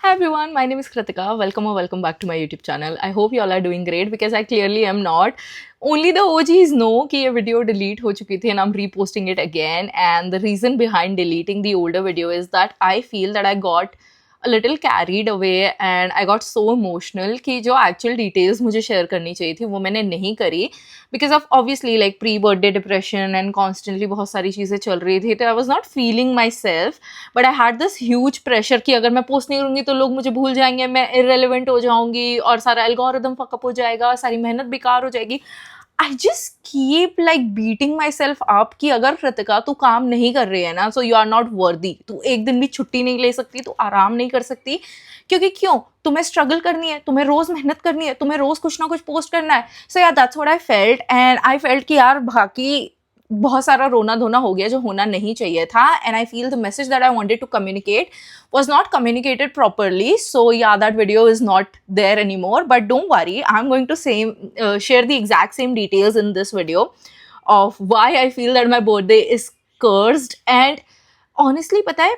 Hi everyone, my name is Kritika. Welcome or welcome back to my YouTube channel. I hope you all are doing great because I clearly am not. Only the OGs know कि ये video delete हो चुकी थी and I'm reposting it again. And the reason behind deleting the older video is that I feel that I got a little carried away and I got so emotional कि जो actual details मुझे share करनी चाहिए थी वो मैंने नहीं करी because of obviously like pre-birthday depression and constantly बहुत सारी चीज़ें चल रही थी तो I was not feeling myself but I had this huge pressure कि अगर मैं post नहीं करूँगी तो लोग मुझे भूल जाएंगे, मैं irrelevant हो जाऊँगी और सारा algorithm fuck up हो जाएगा, सारी मेहनत बेकार हो जाएगी. I just keep like beating myself up कि अगर कृतिका तू काम नहीं कर रही है ना so you are not worthy. तू एक दिन भी छुट्टी नहीं ले सकती, तू आराम नहीं कर सकती क्योंकि क्यों तुम्हें स्ट्रगल करनी है, तुम्हें रोज मेहनत करनी है, तुम्हें रोज कुछ ना कुछ पोस्ट करना है. सो यार that's what I felt and I felt कि यार बाकी बहुत सारा रोना धोना हो गया जो होना नहीं चाहिए था and I feel the message that I wanted to communicate was not communicated properly. So yeah, that video is not there anymore, but don't worry, I'm going to share the exact same details in this video of why I feel that my birthday is cursed. And honestly पता है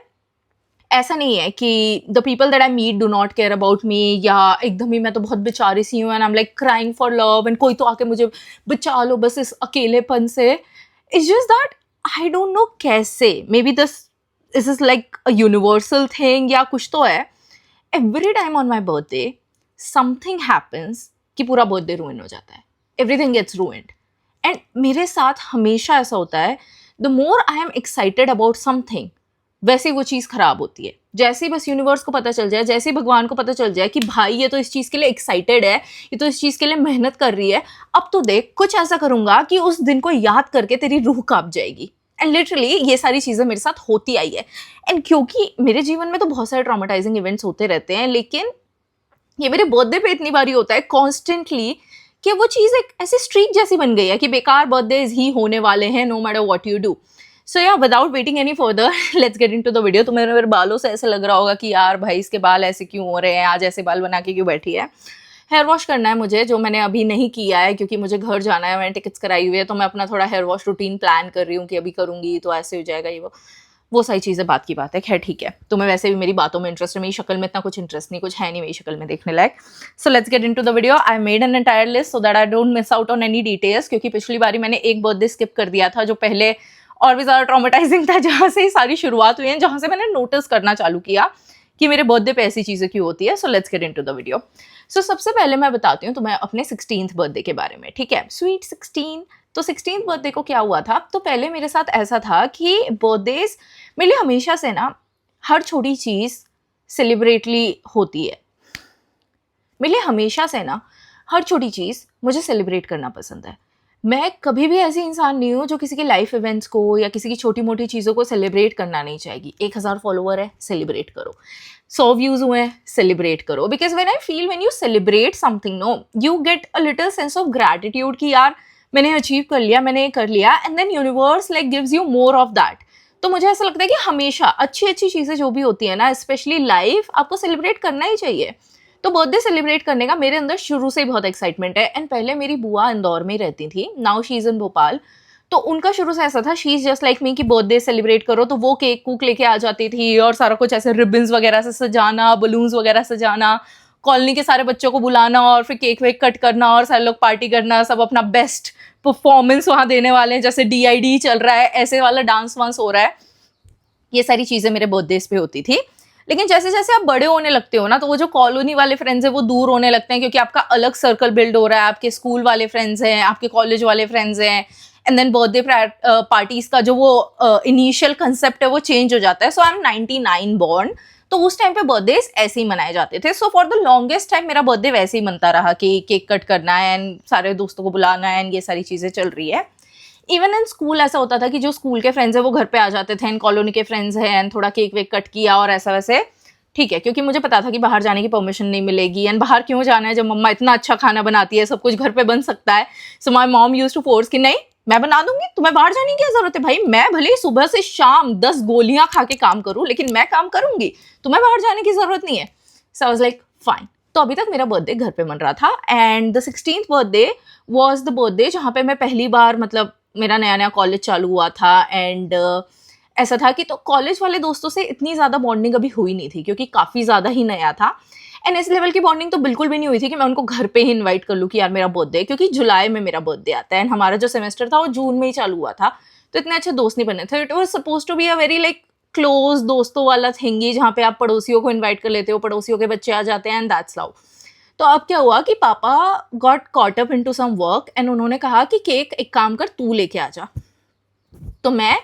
ऐसा नहीं है कि the people that I meet do not care about me या एकदम ही मैं तो बहुत बेचारी सी हूँ and I am like crying for love एंड कोई तो आके मुझे बचा लो बस इस अकेलेपन से. It's just that I don't know कैसे, maybe this is like a universal thing या कुछ तो है. Every time on my birthday something happens कि पूरा बर्थडे रूइन हो जाता है, एवरीथिंग गेट्स रूइंड. एंड मेरे साथ हमेशा ऐसा होता है, the more I am excited about something वैसे ही वो चीज़ खराब होती है. जैसे ही बस यूनिवर्स को पता चल जाए, जैसे ही भगवान को पता चल जाए कि भाई ये तो इस चीज़ के लिए एक्साइटेड है, ये तो इस चीज़ के लिए मेहनत कर रही है, अब तो देख कुछ ऐसा करूँगा कि उस दिन को याद करके तेरी रूह कांप जाएगी. एंड लिटरली ये सारी चीज़ें मेरे साथ होती आई है. एंड क्योंकि मेरे जीवन में तो बहुत सारे ट्रॉमेटाइजिंग इवेंट्स होते रहते हैं, लेकिन ये मेरे बर्थडे पे इतनी बारी होता है कॉन्स्टेंटली कि वो चीज़ एक ऐसी स्ट्रीक जैसी बन गई है कि बेकार बर्थडेज ही होने वाले हैं no matter what you do. So ya without waiting any further let's get into the video. तो मेरे बालों से ऐसे लग रहा होगा कि यार भाई इसके बाल ऐसे क्यों हो रहे हैं, आज ऐसे बाल बना के क्यों बैठी है. हेयर वॉश करना है मुझे, जो मैंने अभी नहीं किया है क्योंकि मुझे घर जाना है, मैंने टिकट्स कराई हुई है तो मैं अपना थोड़ा हेयर वॉश रूटीन प्लान कर रही हूँ कि अभी करूँगी तो ऐसे हो जाएगा. ये वो सारी चीज़ें बात की बात है. खैर ठीक है, तुम्हें वैसे भी मेरी बातों में इंटरेस्ट है, मेरी शक्ल में इतना कुछ इंटरेस्ट नहीं, कुछ है नहीं मेरी शक्ल में देखने लायक. So let's get into the video. I made an entire list so that I don't miss out on any details, क्योंकि पिछली बारी मैंने एक बर्थडे स्किप कर दिया था जो पहले और भी ज़्यादा ट्रॉमेटाइजिंग था, जहाँ से ही सारी शुरुआत हुई है, जहाँ से मैंने नोटिस करना चालू किया कि मेरे बर्थडे पे ऐसी चीज़ें क्यों होती है. So let's get into the video. So सबसे पहले मैं बताती हूँ तुम्हें अपने 16th बर्थडे के बारे में, ठीक है. स्वीट 16. तो 16th बर्थडे को क्या हुआ था, तो पहले मेरे साथ ऐसा था कि बर्थडेज मेरे लिए हमेशा से ना हर छोटी चीज़ सेलिब्रेटली होती है. मेरे लिए हमेशा से ना हर छोटी चीज़ मुझे सेलिब्रेट करना पसंद है. मैं कभी भी ऐसी इंसान नहीं हूँ जो किसी के लाइफ इवेंट्स को या किसी की छोटी मोटी चीज़ों को सेलिब्रेट करना नहीं चाहेगी. 1000 फॉलोवर है, सेलिब्रेट करो. 100 व्यूज़ हुए हैं, सेलिब्रेट करो. Because when I feel when you celebrate something know you get a little sense of gratitude कि यार मैंने अचीव कर लिया, मैंने ये कर लिया, and then universe like gives you more of that. तो मुझे ऐसा लगता है कि हमेशा अच्छी अच्छी चीज़ें जो भी होती है ना, स्पेशली लाइफ, आपको सेलिब्रेट करना ही चाहिए. तो बर्थडे सेलिब्रेट करने का मेरे अंदर शुरू से ही बहुत एक्साइटमेंट है. एंड पहले मेरी बुआ इंदौर में रहती थी, now she is in Bhopal. तो उनका शुरू से ऐसा था, she is just like me कि बर्थडे सेलिब्रेट करो तो वो केक कूक लेके आ जाती थी और सारा कुछ ऐसे रिबन्स वगैरह से सजाना, बलून्स वगैरह सजाना, कॉलोनी के सारे बच्चों को बुलाना और फिर केक वेक कट करना और सारे लोग पार्टी करना, सब अपना बेस्ट परफॉर्मेंस वहाँ देने वाले हैं, जैसे DID चल रहा है ऐसे वाला डांस वांस हो रहा है. ये सारी चीज़ें मेरे बर्थडेज पे होती थी. लेकिन जैसे जैसे आप बड़े होने लगते हो ना, तो वो जो कॉलोनी वाले फ्रेंड्स हैं वो दूर होने लगते हैं, क्योंकि आपका अलग सर्कल बिल्ड हो रहा है. आपके स्कूल वाले फ्रेंड्स हैं, आपके कॉलेज वाले फ्रेंड्स हैं, एंड देन बर्थडे पार्टीज का जो वो इनिशियल कंसेप्ट है वो चेंज हो जाता है. सो आई एम 99 बॉर्न, तो उस टाइम पे बर्थडेज ऐसे ही मनाए जाते थे. So for the longest time मेरा बर्थडे वैसे ही मनता रहा कि केक कट करना है एंड सारे दोस्तों को बुलाना है एंड ये सारी चीज़ें चल रही है. इवन इन स्कूल ऐसा होता था कि जो स्कूल के फ्रेंड्स हैं वो घर पे आ जाते थे, एंड कॉलोनी के फ्रेंड्स हैं एंड थोड़ा केक वेक कट किया और ऐसा वैसे ठीक है, क्योंकि मुझे पता था कि बाहर जाने की परमिशन नहीं मिलेगी. एंड बाहर क्यों जाना है जब मम्मा इतना अच्छा खाना बनाती है, सब कुछ घर पे बन सकता है. So my mom use to force कि नहीं मैं बना दूंगी, तुम्हें बाहर जाने की क्या जरूरत है भाई, मैं भले सुबह से शाम 10 गोलियां खा के काम करूं लेकिन मैं काम करूंगी, तुम्हें बाहर जाने की जरूरत नहीं है. So I was like fine. तो अभी तक मेरा बर्थडे घर पे मन रहा था. And the 16th birthday was the birthday जहाँ पे मैं पहली बार, मतलब मेरा नया नया कॉलेज चालू हुआ था, एंड ऐसा था कि तो कॉलेज वाले दोस्तों से इतनी ज़्यादा बॉन्डिंग अभी हुई नहीं थी क्योंकि काफ़ी ज़्यादा ही नया था। एंड इस लेवल की बॉन्डिंग तो बिल्कुल भी नहीं हुई थी कि मैं उनको घर पे ही इनवाइट कर लूँ कि यार मेरा बर्थडे है, क्योंकि जुलाई में मेरा बर्थडे आता है एंड हमारा जो सेमेस्टर था वो जून में ही चालू हुआ था, तो इतने अच्छे दोस्त नहीं बने थे। It was suppose to be a very like close दोस्तों वाला थिंगी जहाँ पे आप पड़ोसियों को इन्वाइट कर लेते हो, पड़ोसियों के बच्चे आ जाते हैं एंड दैट्स हाउ। तो अब क्या हुआ कि पापा got caught up into some work and उन्होंने कहा कि केक एक काम कर तू लेके आ जा। तो मैं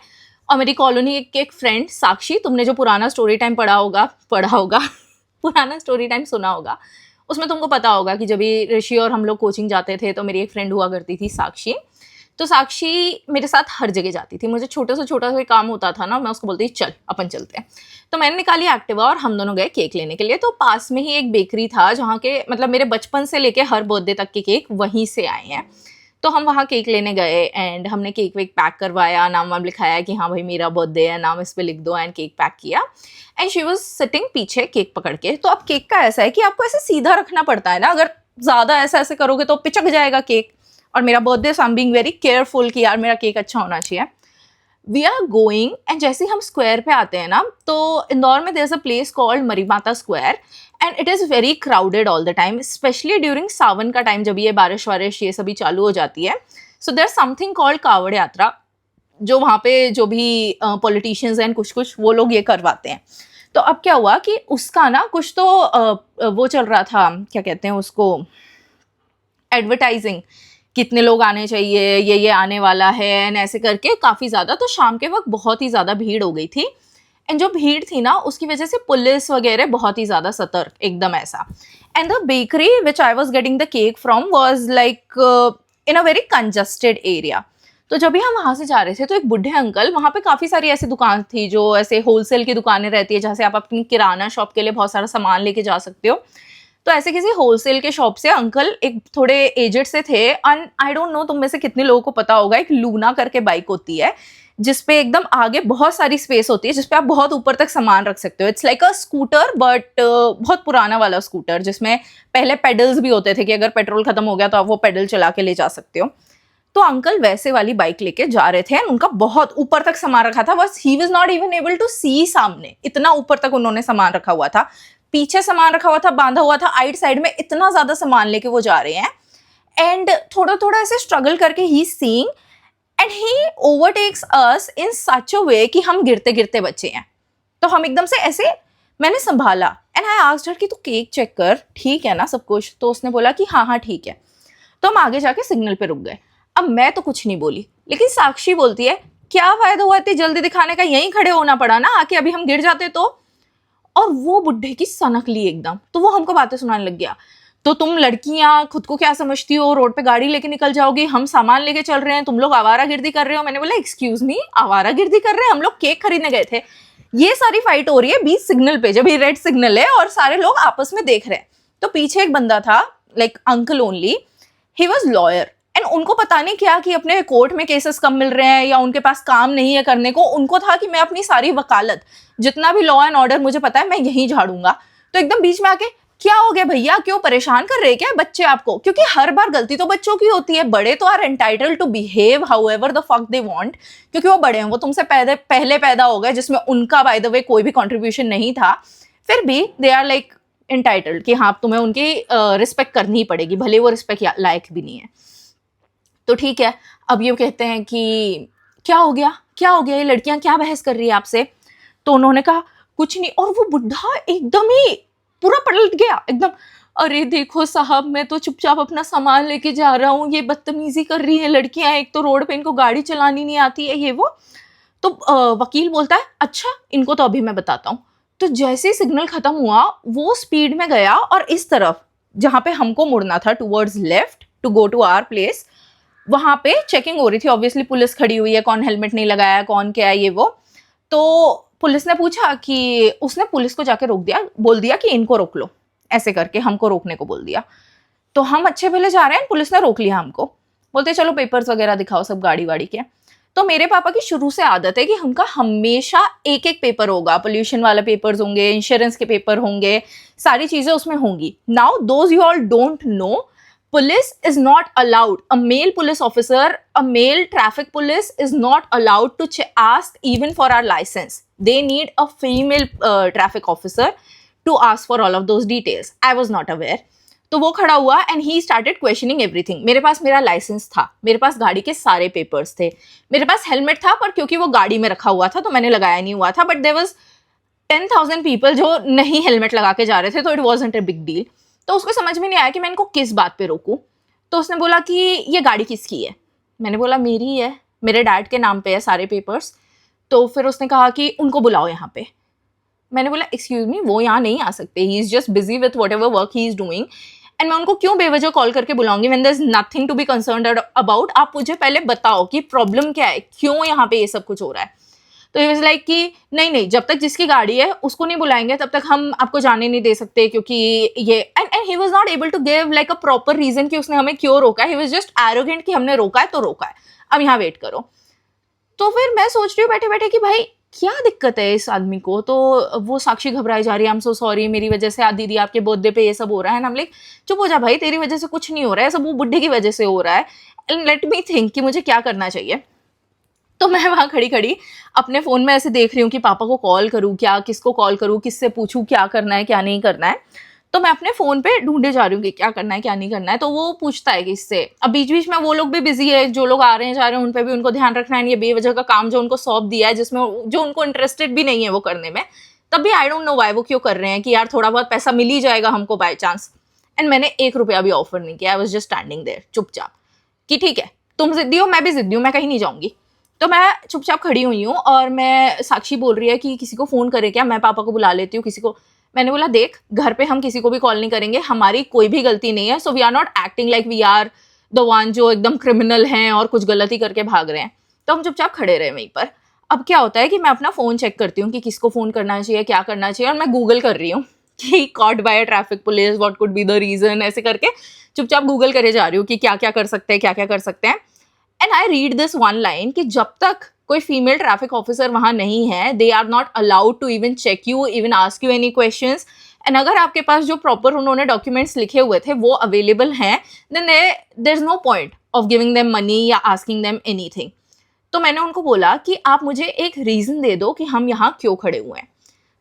और मेरी कॉलोनी के एक फ्रेंड साक्षी, तुमने जो पुराना स्टोरी टाइम पढ़ा होगा पुराना स्टोरी टाइम सुना होगा, उसमें तुमको पता होगा कि जब भी ऋषि और हम लोग कोचिंग जाते थे तो मेरी एक फ्रेंड हुआ करती थी साक्षी। तो साक्षी मेरे साथ हर जगह जाती थी, मुझे छोटा सा कोई काम होता था ना, मैं उसको बोलती थी चल अपन चलते हैं। तो मैंने निकाली एक्टिवा और हम दोनों गए केक लेने के लिए। तो पास में ही एक बेकरी था जहाँ के मतलब मेरे बचपन से लेके हर बर्थडे तक के केक वहीं से आए हैं। तो हम वहाँ केक लेने गए एंड हमने केक वेक पैक करवाया, नाम वाम लिखाया कि हाँ भाई मेरा बर्थडे है, नाम इस पे लिख दो, एंड केक पैक किया। एंड शी वॉज सिटिंग पीछे केक पकड़ के। तो अब केक का ऐसा है कि आपको ऐसे सीधा रखना पड़ता है ना, अगर ज़्यादा ऐसा ऐसे करोगे तो पिचक जाएगा केक। और मेरा birthday so I am being very careful कि यार मेरा केक अच्छा होना चाहिए। वी आर गोइंग एंड जैसे ही हम स्क्वायर पे आते हैं ना, तो इंदौर में there is a place called Mari Mata square and it is very crowded all the time, especially during Sawan का टाइम जब ये बारिश वारिश ये सभी चालू हो जाती है। सो देयर समथिंग कॉल्ड कावड़ यात्रा, जो वहाँ पे जो भी पॉलिटिशियंस हैं कुछ कुछ वो लोग ये करवाते हैं। तो अब क्या हुआ कि उसका ना कुछ तो वो चल रहा था, क्या कहते हैं उसको, एडवर्टाइजिंग, कितने लोग आने चाहिए, ये आने वाला है एंड ऐसे करके काफ़ी ज़्यादा। तो शाम के वक्त बहुत ही ज़्यादा भीड़ हो गई थी एंड जो भीड़ थी ना उसकी वजह से पुलिस वगैरह बहुत ही ज़्यादा सतर्क एकदम ऐसा। And the bakery which I was getting the cake from was like in a very congested area. तो जब भी हम वहाँ से जा रहे थे तो एक बुढ़े अंकल, वहाँ पे काफ़ी सारी ऐसी दुकान थी जो ऐसे होलसेल की दुकानें रहती है जहाँ से आप अपनी किराना शॉप के लिए बहुत सारा सामान लेके जा सकते हो। तो ऐसे किसी होलसेल के शॉप से अंकल एक थोड़े एजेड से थे एंड आई डोंट नो तुम में से कितने लोगों को पता होगा, एक लूना करके बाइक होती है जिसपे एकदम आगे बहुत सारी स्पेस होती है जिसपे आप बहुत ऊपर तक सामान रख सकते हो। It's like a scooter but बहुत पुराना वाला स्कूटर जिसमें पहले पेडल्स भी होते थे कि अगर पेट्रोल खत्म हो गया तो आप वो पेडल चला के ले जा सकते हो। तो अंकल वैसे वाली बाइक लेके जा रहे थे एंड उनका बहुत ऊपर तक सामान रखा था, बस he was not even able to see सामने, इतना ऊपर तक उन्होंने सामान रखा हुआ था। पीछे सामान रखा हुआ था, बांधा हुआ था, आइट साइड में इतना ज्यादा सामान लेके वो जा रहे हैं एंड थोड़ा थोड़ा ऐसे स्ट्रगल करके he seeing and he overtakes अस इन सच अ वे कि हम गिरते गिरते बचे हैं। तो हम एकदम से ऐसे, मैंने संभाला एंड आई आस्क्ड हर कि तू केक चेक कर, ठीक है ना सब कुछ? तो उसने बोला कि हाँ हाँ ठीक है। तो हम आगे जाके सिग्नल पे रुक गए। अब मैं तो कुछ नहीं बोली, लेकिन साक्षी बोलती है क्या फायदा हुआ इतनी जल्दी दिखाने का, यहीं खड़े होना पड़ा ना आके, अभी हम गिर जाते तो। और वो बुढ़े की सनक ली एकदम, तो वो हमको बातें सुनाने लग गया। तो तुम लड़कियां खुद को क्या समझती हो, रोड पे गाड़ी लेके निकल जाओगी, हम सामान लेके चल रहे हैं, तुम लोग आवारागर्दी कर रहे हो। मैंने बोला एक्सक्यूज मी, आवारागर्दी कर रहे हैं? हम लोग केक खरीदने गए थे। ये सारी फाइट हो रही है बीच सिग्नल पे, जब ये रेड सिग्नल है और सारे लोग आपस में देख रहे हैं। तो पीछे एक बंदा था, like uncle only, he was lawyer and उनको पता नहीं क्या कि अपने कोर्ट में केसेस कम मिल रहे हैं या उनके पास काम नहीं है करने को। उनको था कि मैं अपनी सारी वकालत, जितना भी लॉ एंड ऑर्डर मुझे पता है, मैं यहीं झाड़ूंगा। तो एकदम बीच में आके क्या हो गया भैया, क्यों परेशान कर रहे हैं क्या बच्चे आपको? क्योंकि हर बार गलती तो बच्चों की होती है, बड़े तो are entitled to behave however the fuck they want, क्योंकि वो बड़े हैं, वो तुमसे पहले पैदा हो गए, जिसमें उनका बाय द वे कोई भी कंट्रीब्यूशन नहीं था। फिर भी दे आर लाइक एंटाइटल्ड कि हाँ तुम्हें उनकी रिस्पेक्ट करनी ही पड़ेगी, भले वो रिस्पेक्ट लायक भी नहीं है। तो ठीक है, अब ये कहते हैं कि क्या हो गया क्या हो गया, ये लड़कियां क्या बहस कर रही है आपसे? तो उन्होंने कहा कुछ नहीं। और वो बुढ़ा एकदम ही पूरा पलट गया एकदम, अरे देखो साहब मैं तो चुपचाप अपना सामान लेके जा रहा हूँ, ये बदतमीजी कर रही है लड़कियां, एक तो रोड पे इनको गाड़ी चलानी नहीं आती है ये वो। तो वकील बोलता है अच्छा इनको तो अभी मैं बताता हूँ। तो जैसे ही सिग्नल खत्म हुआ वो स्पीड में गया और इस तरफ जहाँ पे हमको मुड़ना था towards left to go to our place, वहां पे चेकिंग हो रही थी, ऑब्वियसली पुलिस खड़ी हुई है, कौन हेलमेट नहीं लगाया, कौन क्या है ये वो। तो पुलिस ने पूछा कि, उसने पुलिस को जाके रोक दिया, बोल दिया कि इनको रोक लो, ऐसे करके हमको रोकने को बोल दिया। तो हम अच्छे भले जा रहे हैं, पुलिस ने रोक लिया हमको, बोलते चलो पेपर्स वगैरह दिखाओ सब गाड़ी वाड़ी के। तो मेरे पापा की शुरू से आदत है कि उनका हमेशा एक एक पेपर होगा, पोल्यूशन वाला पेपर्स होंगे, इंश्योरेंस के पेपर होंगे, सारी चीजें उसमें होंगी। Now those you all don't know, police is not allowed, a male police officer, a male traffic police is not allowed to ask even for our license. They need a female traffic officer to ask for all of those details. I was not aware. तो वो खड़ा हुआ and he started questioning everything. मेरे पास मेरा licence था, मेरे पास गाड़ी के सारे पेपर्स थे, मेरे पास हेलमेट था, पर क्योंकि वो गाड़ी में रखा हुआ था तो मैंने लगाया नहीं हुआ था. बट देयर वाज 10,000 पीपल जो नहीं हेलमेट लगा के जा रहे थे, तो it wasn't a big deal. तो उसको समझ में नहीं आया कि मैं इनको किस बात पे रोकूं. तो उसने बोला कि ये गाड़ी किसकी है. मैंने बोला मेरी है, मेरे डैड के नाम पे है सारे पेपर्स. तो फिर उसने कहा कि उनको बुलाओ यहाँ पे. मैंने बोला एक्सक्यूज मी, वो यहाँ नहीं आ सकते, he is just busy with whatever work he is doing, and मैं उनको क्यों बेवजह कॉल करके बुलाऊंगी when there is nothing to be concerned about. आप मुझे पहले बताओ कि प्रॉब्लम क्या है, क्यों यहाँ पे ये सब कुछ हो रहा है. तो ही वाज लाइक कि नहीं नहीं, जब तक जिसकी गाड़ी है उसको नहीं बुलाएंगे तब तक हम आपको जाने नहीं दे सकते, क्योंकि ये and he was not able to give like a proper reason कि उसने हमें क्यों रोका है. ही वाज जस्ट एरोगेंट कि हमने रोका है तो रोका है, अब यहाँ वेट करो. तो फिर मैं सोच रही हूँ बैठे बैठे कि भाई क्या दिक्कत है इस आदमी को. तो वो साक्षी घबराई जा रही है, आई एम सो सॉरी, मेरी वजह से दीदी आपके बर्थडे पे ये सब हो रहा है. ना हम लाइक चुप हो जा भाई, तेरी वजह से कुछ नहीं हो रहा है, सब वो बुढ़े की वजह से हो रहा है. एंड लेट मी थिंक कि मुझे क्या करना चाहिए. तो मैं वहाँ खड़ी खड़ी अपने फ़ोन में ऐसे देख रही हूँ कि पापा को कॉल करूँ क्या, किसको कॉल करूँ, किससे पूछूँ क्या करना है क्या नहीं करना है. तो मैं अपने फ़ोन पे ढूंढे जा रही हूँ कि क्या करना है क्या नहीं करना है. तो वो पूछता है कि इससे. अब बीच बीच में वो लोग भी बिजी है, जो लोग आ रहे हैं जा रहे हैं उन पर भी उनको ध्यान रखना है. ये बेवजह का काम जो उनको सौंप दिया है, जिसमें जो उनको इंटरेस्टेड भी नहीं है वो करने में, तब भी आई डोंट नो वाई वो क्यों कर रहे हैं कि यार थोड़ा बहुत पैसा मिल ही जाएगा हमको बाय चांस. एंड मैंने 1 रुपया भी ऑफर नहीं किया. I was just standing there चुपचाप कि ठीक है तुम जिद्दी हो, मैं भी जिद्दी हूँ, मैं कहीं नहीं जाऊँगी. तो मैं चुपचाप खड़ी हुई हूँ और मैं साक्षी बोल रही है कि किसी को फ़ोन करे क्या, मैं पापा को बुला लेती हूँ किसी को. मैंने बोला देख, घर पे हम किसी को भी कॉल नहीं करेंगे, हमारी कोई भी गलती नहीं है. So we are not acting like we are the one जो एकदम क्रिमिनल हैं और कुछ गलती करके भाग रहे हैं. तो हम चुपचाप खड़े रहे वहीं पर. अब क्या होता है कि मैं अपना फ़ोन चेक करती हूँ कि किसको फ़ोन करना चाहिए, क्या करना चाहिए, और मैं गूगल कर रही हूँ कि caught by traffic police, what could be the reason, ऐसे करके चुपचाप गूगल करे जा रही हूँ कि क्या क्या कर सकते हैं, क्या क्या कर सकते हैं. And I read this one line कि जब तक कोई फीमेल ट्रैफिक ऑफिसर वहाँ नहीं है, they are not allowed to even check you, even ask you any questions. And अगर आपके पास जो प्रॉपर उन्होंने डॉक्यूमेंट्स लिखे हुए थे वो अवेलेबल हैं, then there is no point of giving them money या आस्किंग देम एनीथिंग. तो मैंने उनको बोला कि आप मुझे एक रीज़न दे दो कि हम यहाँ क्यों खड़े हुए हैं.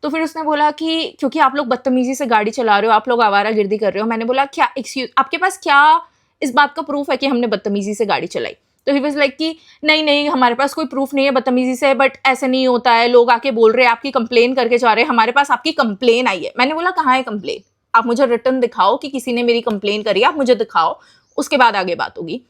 तो फिर उसने बोला कि क्योंकि आप लोग बदतमीजी से गाड़ी चला रहे हो, आप लोग आवारागर्दी कर रहे हो. मैंने बोला क्या एक्सक्यूज, आपके पास क्या इस बात का प्रूफ है कि हमने बदतमीजी से गाड़ी चलाई. तो ही वाज लाइक कि नहीं नहीं, हमारे पास कोई प्रूफ नहीं है बदतमीजी से, बट ऐसे नहीं होता है, लोग आके बोल रहे हैं आपकी कंप्लेन करके जा रहे हैं, हमारे पास आपकी कंप्लेन आई है. मैंने बोला कहाँ है कंप्लेन, आप मुझे रिटर्न दिखाओ कि किसी ने मेरी कंप्लेन करी है, आप मुझे दिखाओ, उसके बाद आगे बात होगी.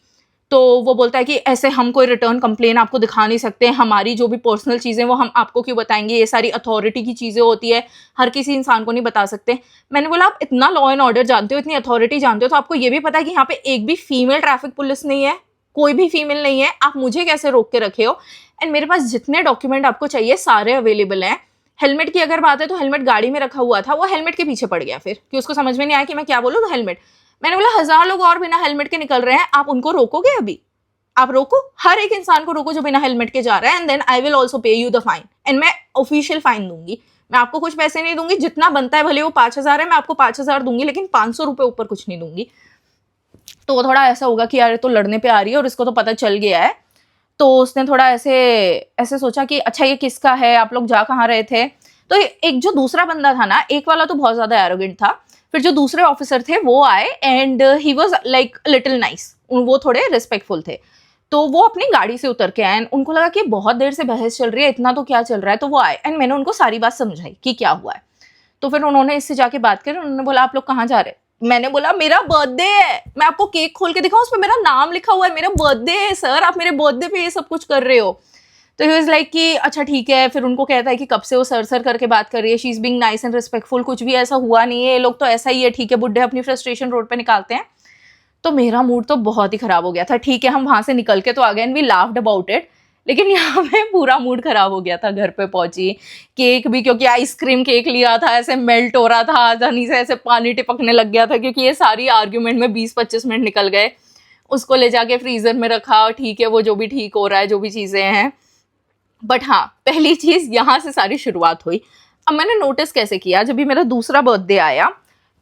तो वो बोलता है कि ऐसे हम कोई रिटर्न कंप्लेन आपको दिखा नहीं सकते, हमारी जो भी पर्सनल चीज़ें वो हम आपको क्यों बताएंगे, ये सारी अथॉरिटी की चीज़ें होती है, हर किसी इंसान को नहीं बता सकते. मैंने बोला आप इतना लॉ एंड ऑर्डर जानते हो, इतनी अथॉरिटी जानते हो, तो आपको ये भी पता है कि यहाँ पे एक भी फीमेल ट्रैफिक पुलिस नहीं है, कोई भी फीमेल नहीं है, आप मुझे कैसे रोक के रखे हो. एंड मेरे पास जितने डॉक्यूमेंट आपको चाहिए सारे अवेलेबल हैं. हेलमेट की अगर बात है तो हेलमेट गाड़ी में रखा हुआ था, वो हेलमेट के पीछे पड़ गया फिर कि उसको समझ में नहीं आया कि मैं क्या बोलूँ. तो हेलमेट, मैंने बोला 1000 लोग और बिना हेलमेट के निकल रहे हैं, आप उनको रोकोगे अभी, आप रोको, हर एक इंसान को रोको जो बिना हेलमेट के जा रहा है, and then I will also pay you the fine. And मैं ऑफिशियल फाइन दूंगी, मैं आपको कुछ पैसे नहीं दूंगी, जितना बनता है, भले वो 5000 है, मैं आपको 5000 दूंगी, लेकिन 500 रुपये ऊपर कुछ नहीं दूंगी. तो वो थोड़ा ऐसा होगा कि यार तो लड़ने पे आ रही है और इसको तो पता चल गया है. तो उसने थोड़ा ऐसे ऐसे सोचा कि अच्छा ये किसका है, आप लोग जा कहाँ रहे थे. तो एक जो दूसरा बंदा था ना, एक वाला तो बहुत ज़्यादा एरोगेंट था, फिर जो दूसरे ऑफिसर थे वो आए and he was like little nice, वो थोड़े रिस्पेक्टफुल थे. तो वो अपनी गाड़ी से उतर के आए एंड उनको लगा कि बहुत देर से बहस चल रही है, इतना तो क्या चल रहा है. तो वो आए एंड मैंने उनको सारी बात समझाई कि क्या हुआ है. तो फिर उन्होंने इससे जाके बात करी, उन्होंने बोला आप लोग कहाँ जा रहे. मैंने बोला मेरा बर्थडे है, मैं आपको केक खोल के दिखाऊं, उस पर मेरा नाम लिखा हुआ है, मेरा बर्थडे है सर, आप मेरे बर्थडे पे ये सब कुछ कर रहे हो. तो ही वाज लाइक कि अच्छा ठीक है. फिर उनको कहता है कि कब से वो सर सर करके बात कर रही है, she is being nice and respectful, कुछ भी ऐसा हुआ नहीं है, ये लोग तो ऐसा ही है, ठीक है, बुड्ढे अपनी फ्रस्ट्रेशन रोड पे निकालते हैं. तो मेरा मूड तो बहुत ही खराब हो गया था. ठीक है हम वहां से निकल के तो आ गए and we laughed about it, लेकिन यहाँ पे पूरा मूड खराब हो गया था. घर पे पहुंची, केक भी, क्योंकि आइसक्रीम केक लिया था, ऐसे मेल्ट हो रहा था, धनी से ऐसे पानी टिपकने लग गया था, क्योंकि ये सारी आर्ग्यूमेंट में 20-25 मिनट निकल गए. उसको ले जाके फ्रीजर में रखा, ठीक है वो जो भी ठीक हो रहा है, जो भी चीज़ें हैं. बट हाँ, पहली चीज़ यहाँ से सारी शुरुआत हुई. अब मैंने नोटिस कैसे किया, जब भी मेरा दूसरा बर्थडे आया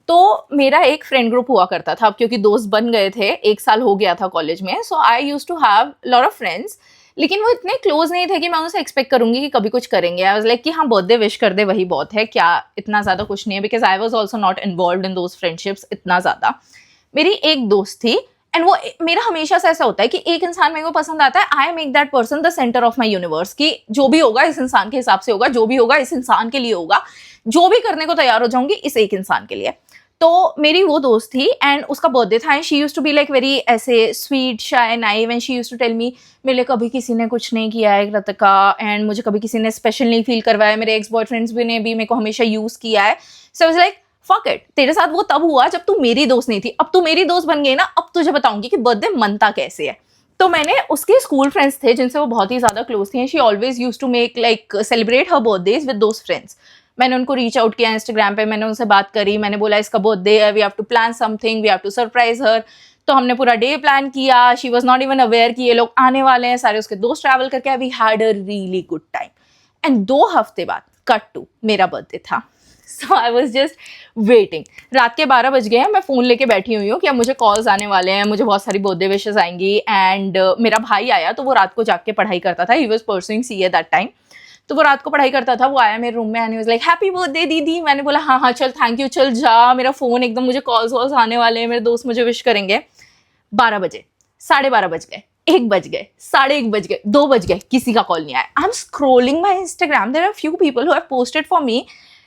तो मेरा एक फ्रेंड ग्रुप हुआ करता था, अब क्योंकि दोस्त बन गए थे, 1 साल हो गया था कॉलेज में, so I use to have lot of friends, लेकिन वो इतने क्लोज नहीं थे कि मैं उनसे एक्सपेक्ट करूंगी कि कभी कुछ करेंगे। आई वाज लाइक कि हाँ बर्थडे विश कर दे वही बहुत है, क्या इतना ज़्यादा कुछ नहीं है, because I was also not involve in those friendships इतना ज़्यादा। मेरी एक दोस्त थी, एंड वो मेरा हमेशा से ऐसा होता है कि एक इंसान मेरे को पसंद आता है, I make that person the centre of my universe, कि जो भी होगा इस इंसान के हिसाब से होगा, जो भी होगा इस इंसान के लिए होगा, जो भी करने को तैयार हो जाऊंगी इस एक इंसान के लिए। तो मेरी वो दोस्त थी एंड उसका बर्थडे था, and she use to be like very ऐसे sweet shy naive, and she use to tell me मेरे लिए कभी किसी ने कुछ नहीं किया है कृतिका, एंड मुझे कभी किसी ने स्पेशल नहीं फील करवाया, मेरे एक्स बॉयफ्रेंड्स भी ने भी मेरे को हमेशा यूज किया है। So I was like fuck it, तेरे साथ वो तब हुआ जब तू मेरी दोस्त नहीं थी, अब तू मेरी दोस्त बन गई ना, अब तुझे बताऊंगी कि बर्थडे मनता कैसे है। तो मैंने उसके स्कूल फ्रेंड्स थे जिनसे वो बहुत ही ज्यादा क्लोज थी, she always use to make like celebrate her birthdays with those friends. मैंने उनको रीच आउट किया इंस्टाग्राम पे, मैंने उनसे बात करी, मैंने बोला इसका बर्थडे है, we have to plan something, we have to surprise her. तो हमने पूरा डे प्लान किया, she was not even aware कि ये लोग आने वाले हैं, सारे उसके दोस्त ट्रैवल करके, we had a really good time. And 2 हफ्ते बाद कट टू मेरा बर्थडे था। So I was just waiting, रात के 12 बज गए हैं, मैं फ़ोन लेके बैठी हुई हूँ कि अब मुझे कॉल्स आने वाले हैं, मुझे बहुत सारी बर्थडे विशेस आएंगी। एंड मेरा भाई आया, तो वो रात को जाग के पढ़ाई करता था, he was pursuing CA that time, तो वो रात को पढ़ाई करता था। वो आया मेरे रूम में and he was like happy birthday दीदी। मैंने बोला हाँ हाँ चल थैंक यू, चल जा, मेरा फ़ोन एकदम, मुझे कॉल्स वॉल्स आने वाले हैं, मेरे दोस्त मुझे विश करेंगे। 12 बजे, 12:30 बज गए, 1 बज गए, 1:30 बज गए, 2 बज गए, किसी का कॉल नहीं आया। I am scrolling my Instagram, there are few people who have posted for me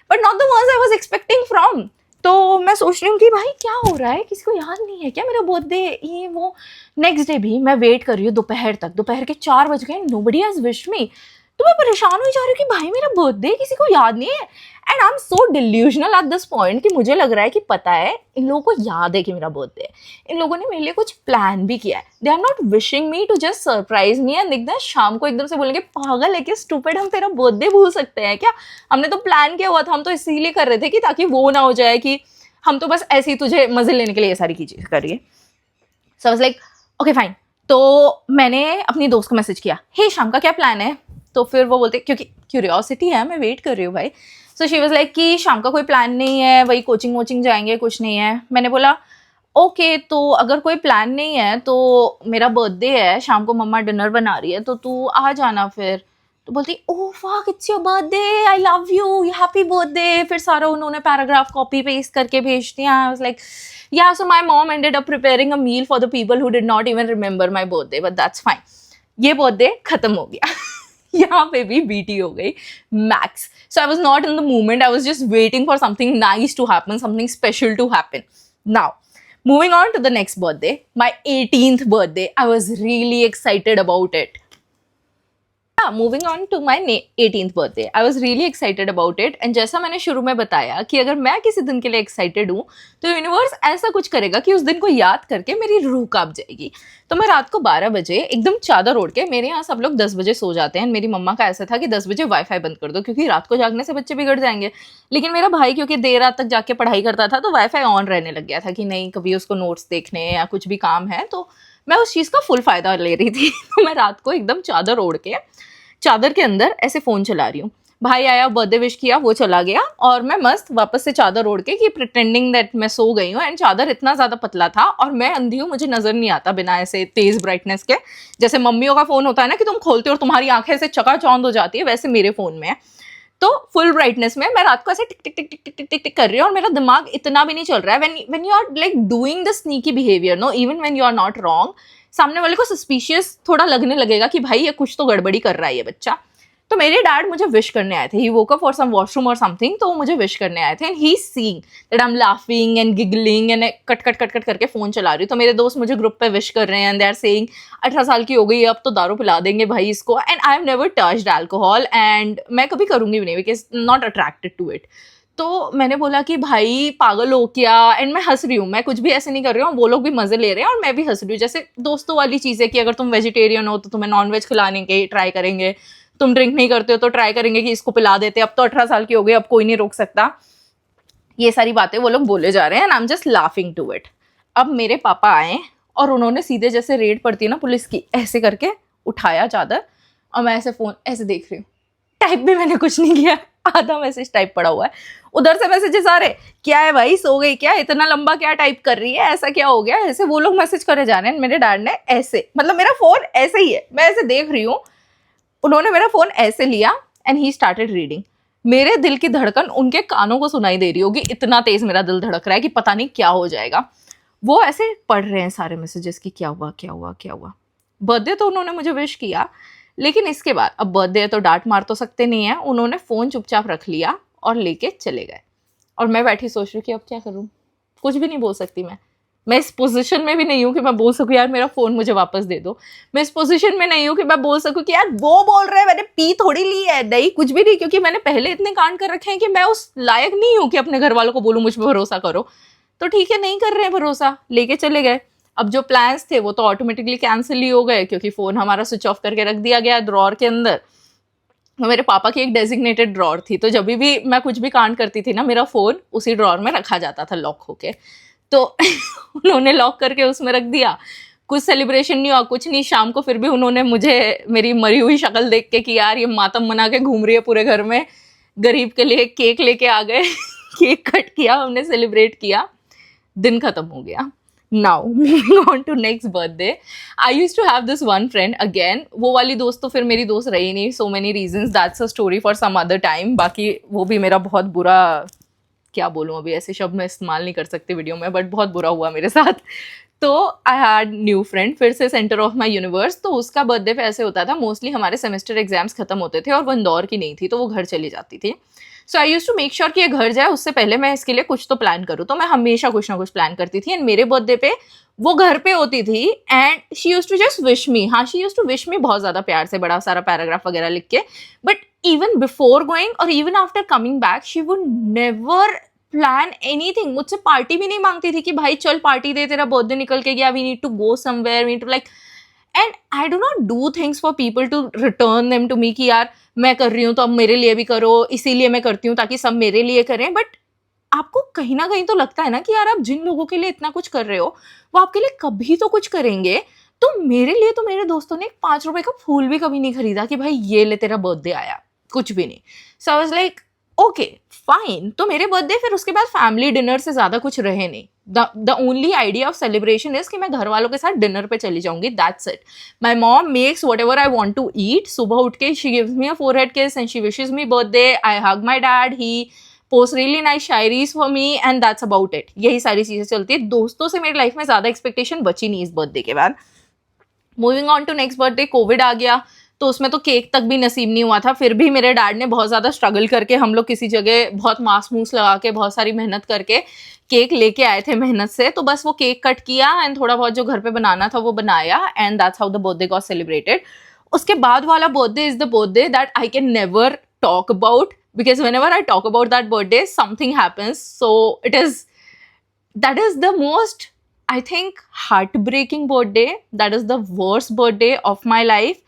but not the ones I was expecting from. तो मैं सोच रही हूँ कि भाई क्या हो रहा है, किसी को याद नहीं है क्या मेरा बर्थडे, ये वो। नेक्स्ट डे भी मैं वेट कर रही हूँ दोपहर तक, दोपहर के 4 बज गए, नोबडी हैज विश्ड मी। तो मैं परेशान हो जा रही हूँ कि भाई मेरा बर्थडे किसी को याद नहीं है। And I am so delusional at this point कि मुझे लग रहा है कि पता है इन लोगों को याद है कि मेरा बर्थडे है, इन लोगों ने मेरे लिए कुछ प्लान भी किया है, they are not wishing me to just surprise me and देखते हैं शाम को एकदम से बोलेंगे पागल है क्या, स्टूपिड, हम तेरा बर्थडे भूल सकते हैं क्या, हमने तो प्लान किया हुआ था, हम तो इसीलिए कर रहे थे कि ताकि वो ना हो जाए कि हम तो बस ऐसे ही तुझे मजे लेने के लिए ये सारी चीजें करिए। So I was like okay fine. तो मैंने अपनी दोस्त को मैसेज किया, हे शाम का क्या प्लान है। तो फिर वो बोलते, क्योंकि क्यूरियोसिटी है, मैं वेट कर रही हूँ भाई। सो शी वाज लाइक कि शाम का कोई प्लान नहीं है, वही कोचिंग वोचिंग जाएंगे, कुछ नहीं है। मैंने बोला ओके, तो अगर कोई प्लान नहीं है तो मेरा बर्थडे है, शाम को मम्मा डिनर बना रही है, तो तू आ जाना फिर। तो बोलती oh fuck it's your birthday, I love you, happy birthday. फिर सारा उन्होंने पैराग्राफ कॉपी पेस्ट करके भेज दिया। आई was like yeah, so my mom ended up preparing a meal for the people who did not even remember my birthday, but that's fine. ये birthday खत्म हो गया। यहाँ पे भी बीटी हो गई max. So I was not in the moment, I was just waiting for something nice to happen, something special to happen. Now, moving on to the next birthday, my 18th birthday, I was really excited about it. Moving on to my 18th birthday, I was really excited about it. And जैसा मैंने शुरू में बताया कि अगर मैं किसी दिन के लिए एक्साइटेड हूँ तो यूनिवर्स ऐसा कुछ करेगा कि उस दिन को याद करके मेरी रूह कांप जाएगी। तो मैं रात को 12 बजे एकदम चादर ओढ़ के, मेरे यहाँ सब लोग 10 बजे सो जाते हैं, मेरी मम्मा का ऐसा था कि 10 बजे वाईफाई बंद कर दो क्योंकि रात को जागने से बच्चे बिगड़ जाएंगे। लेकिन मेरा भाई क्योंकि देर रात तक जाके पढ़ाई करता था तो वाईफाई ऑन रहने लग गया था कि नहीं कभी उसको नोट्स देखने या कुछ भी काम है, तो मैं उस चीज़ का फुल फायदा ले रही थी। तो मैं रात को एकदम चादर ओढ़ के चादर के अंदर ऐसे फोन चला रही हूँ। भाई आया, बर्थडे विश किया, वो चला गया और मैं मस्त वापस से चादर ओढ़ के कि प्रिटेंडिंग दैट मैं सो गई हूँ। एंड चादर इतना ज़्यादा पतला था और मैं अंधी हूँ, मुझे नज़र नहीं आता बिना ऐसे तेज़ ब्राइटनेस के। जैसे मम्मियों का फ़ोन होता है ना कि तुम खोलते हो और तुम्हारी आंखें ऐसे चकाचौंध हो जाती है, वैसे मेरे फ़ोन में है। तो फुल ब्राइटनेस में मैं रात को ऐसे टिक टिक टिक टिक टिक टिक टिक टिक कर रही हूँ और मेरा दिमाग इतना भी नहीं चल रहा है। When you are like doing the sneaky behaviour, no even when you are not wrong, सामने वाले को सस्पिशियस थोड़ा लगने लगेगा कि भाई ये कुछ तो गड़बड़ी कर रहा है ये बच्चा। तो मेरे डैड मुझे विश करने आए थे, he woke up for some washroom और समथिंग, तो वो मुझे विश करने आए थे। And he seeing that I am laughing and giggling and cut cut cut cut करके फोन चला रही हूँ। तो मेरे दोस्त मुझे ग्रुप पे विश कर रहे हैं एंड दे आर सेइंग 18 साल की हो गई अब तो दारू पिला देंगे भाई इसको। And I have never touched alcohol and मैं कभी करूंगी भी नहीं because not attracted to it. तो मैंने बोला कि भाई पागल हो क्या, एंड मैं हंस रही हूँ, मैं कुछ भी ऐसे नहीं कर रही हूँ, वो लोग भी मजे ले रहे हैं और मैं भी हंस रही हूँ। जैसे दोस्तों वाली चीज़ है कि अगर तुम वेजिटेरियन हो तो तुम्हें नॉनवेज खिलाने के ट्राई करेंगे, तुम ड्रिंक नहीं करते हो तो ट्राई करेंगे कि इसको पिला देते, अब तो 18 साल की हो गई अब कोई नहीं रोक सकता। ये सारी बातें वो लोग बोले जा रहे हैं and I am just laughing to it. अब मेरे पापा आए और उन्होंने सीधे जैसे रेड पड़ती है ना पुलिस की, ऐसे करके उठाया चादर और मैं ऐसे फोन ऐसे देख रही हूँ, टाइप भी मैंने कुछ नहीं किया, आधा मैसेज टाइप पड़ा हुआ है, उधर से मैसेजेस आ रहे, क्या है भाई सो गई क्या, इतना लंबा क्या टाइप कर रही है, ऐसा क्या हो गया, ऐसे वो लोग मैसेज करे जा रहे हैं। मेरे डैड ने ऐसे, मतलब मेरा फोन ऐसे ही है, मैं ऐसे देख रही हूँ, उन्होंने मेरा फोन ऐसे लिया एंड ही स्टार्टेड रीडिंग। मेरे दिल की धड़कन उनके कानों को सुनाई दे रही होगी, इतना तेज मेरा दिल धड़क रहा है कि पता नहीं क्या हो जाएगा। वो ऐसे पढ़ रहे हैं सारे मैसेजेस की क्या हुआ क्या हुआ क्या हुआ। बर्थडे तो उन्होंने मुझे विश किया, लेकिन इसके बाद अब बर्थडे है तो डांट मार तो सकते नहीं है, उन्होंने फ़ोन चुपचाप रख लिया और लेके चले गए। और मैं बैठी सोच रही हूँ कि अब क्या करूँ, कुछ भी नहीं बोल सकती मैं इस पोजीशन में भी नहीं हूँ कि मैं बोल सकूँ यार मेरा फ़ोन मुझे वापस दे दो। मैं इस पोजीशन में नहीं हूँ कि मैं बोल सकूँ कि यार वो बोल रहे हैं मैंने पी थोड़ी ली है, नहीं कुछ भी नहीं, क्योंकि मैंने पहले इतने कांड कर रखे हैं कि मैं उस लायक नहीं हूँ कि अपने घर वालों को बोलूँ मुझ पर भरोसा करो। तो ठीक है, नहीं कर रहे हैं भरोसा, लेके चले गए। अब जो प्लान्स थे वो तो ऑटोमेटिकली कैंसिल ही हो गए, क्योंकि फ़ोन हमारा स्विच ऑफ करके रख दिया गया ड्रॉर के अंदर। मेरे पापा की एक डेजिग्नेटेड ड्रॉर थी, तो जब भी मैं कुछ भी कांड करती थी ना, मेरा फ़ोन उसी ड्रॉर में रखा जाता था लॉक होके। तो उन्होंने लॉक करके उसमें रख दिया। कुछ सेलिब्रेशन नहीं हुआ, कुछ नहीं। शाम को फिर भी उन्होंने मुझे मेरी मरी हुई शक्ल देख के कि यार ये मातम मना के घूम रही है पूरे घर में, गरीब के लिए केक लेके आ गए। केक कट किया, हमने सेलिब्रेट किया, दिन खत्म हो गया। Now moving on to next birthday, I use to have this one friend again. वो वाली दोस्त तो फिर मेरी दोस्त रही नहीं, so many reasons, that's a story for some other time. बाकी वो भी मेरा बहुत बुरा, क्या बोलूँ अभी ऐसे शब्द मैं इस्तेमाल नहीं कर सकती वीडियो में, बट बहुत बुरा हुआ मेरे साथ। तो आई हैड न्यू फ्रेंड, फिर से सेंटर ऑफ माई यूनिवर्स। तो उसका बर्थडे पे ऐसे होता था, मोस्टली हमारे सेमेस्टर एग्जाम्स खत्म होते थे और वो इंदौर की नहीं थी, तो वो घर चली जाती थी। सो I use to make sure कि ये घर जाए उससे पहले मैं इसके लिए कुछ तो प्लान करूँ। तो मैं हमेशा कुछ ना कुछ प्लान करती थी, एंड मेरे बर्थडे पे वो घर पे होती थी and she use to just wish me. हाँ, she use to wish me बहुत ज़्यादा प्यार से, बड़ा सारा पैराग्राफ वगैरह लिख के। बट इवन बिफोर गोइंग और even after coming back, she would never plan anything. मुझसे पार्टी भी नहीं मांगती थी कि भाई चल पार्टी दे, तेरा बर्थडे निकल के गया, we need to go somewhere, we need to like. And I do not do things for people to return them to me कि यार मैं कर रही हूँ तो अब मेरे लिए भी करो, इसीलिए मैं करती हूँ ताकि सब मेरे लिए करें। बट आपको कहीं ना कहीं तो लगता है ना कि यार आप जिन लोगों के लिए इतना कुछ कर रहे हो वो आपके लिए कभी तो कुछ करेंगे। तो मेरे लिए तो मेरे दोस्तों ने 5 रुपए का फूल भी कभी नहीं खरीदा कि भाई ये ले तेरा बर्थडे आया, कुछ भी नहीं। So I was like okay fine. तो मेरे बर्थडे फिर उसके बाद फैमिली डिनर से ज़्यादा कुछ रहे नहीं। The only idea of celebration is कि मैं घर वालों के साथ डिनर पे चली जाऊंगी, that's it. My mom makes whatever I want to eat. सुबह उठ के she gives me a forehead kiss and she wishes me birthday, I hug my dad, he post really nice shayaris for me, and that's about it. यही सारी चीज़ें चलती है। दोस्तों से मेरी लाइफ में ज़्यादा एक्सपेक्टेशन बची नहीं इस बर्थडे के बाद। Moving on to next birthday, Covid आ गया, तो उसमें तो केक तक भी नसीब नहीं हुआ था। फिर भी मेरे डैड ने बहुत ज़्यादा स्ट्रगल करके, हम लोग किसी जगह बहुत मांस मूस लगा के बहुत सारी मेहनत करके केक लेके आए थे मेहनत से। तो बस वो केक कट किया एंड थोड़ा बहुत जो घर पे बनाना था वो बनाया, and that's how the birthday got celebrated. उसके बाद वाला birthday is the birthday that I can never talk about, because whenever I talk about that birthday, something happens. So that is the most, I think, heartbreaking birthday. That is the worst birthday of my life.